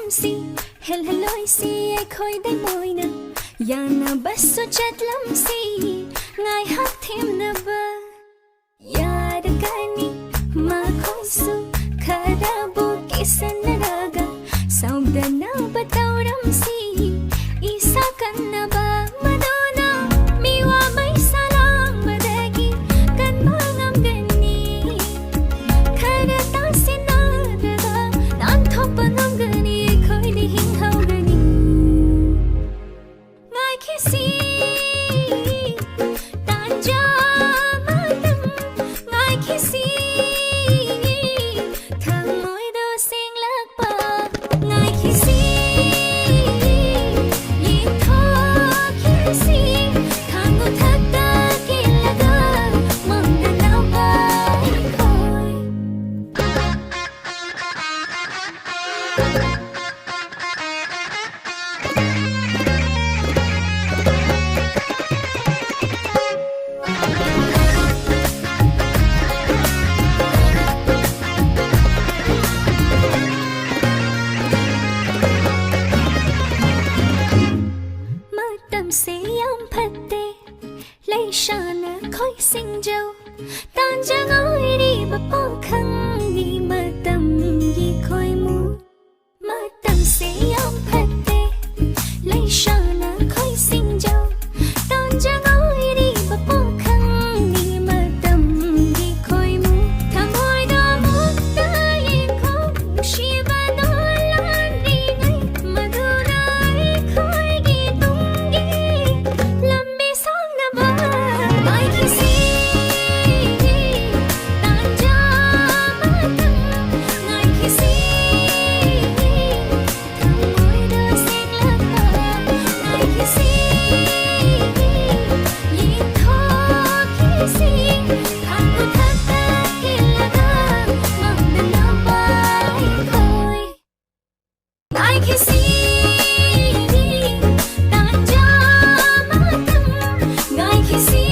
si hel heloi si ai khoi dai moina ya na bas so chat lam si ngai hak them na ba ya da kani ma khoi su khara bu kisan raga sound na batau ram si isa kan na ba madona miwa mai salang badagi kan mangam gani khara ta sina daga nan thopangam gani khoi ni hing hau gani ngai khisi tanja matam ngai khisi thang moi do sing lak pa ngai khisi yi tho khisi thang go thak ta ke laga mang da nau ba khoi matam se yam phatte lei shana khoi sing jau tan jang ai ri ba po khang ni matam yi khoi mu matam se yam phatte lei shana khoi sing jau tan jang ai ri ba po khang ni matam yi khoi mu tham hoi da mu ta yi khoi shi ba no lan ri ngai madura ai khoi gi tung gi lambi sang na ba mai khisi tan ja matam ngai khisi tham hoi da sing lak pa ngai khisi yi tho khisi thang go thak ta ke laga mang da nau ba khoi ngai khisi tan ja matam ngai khisi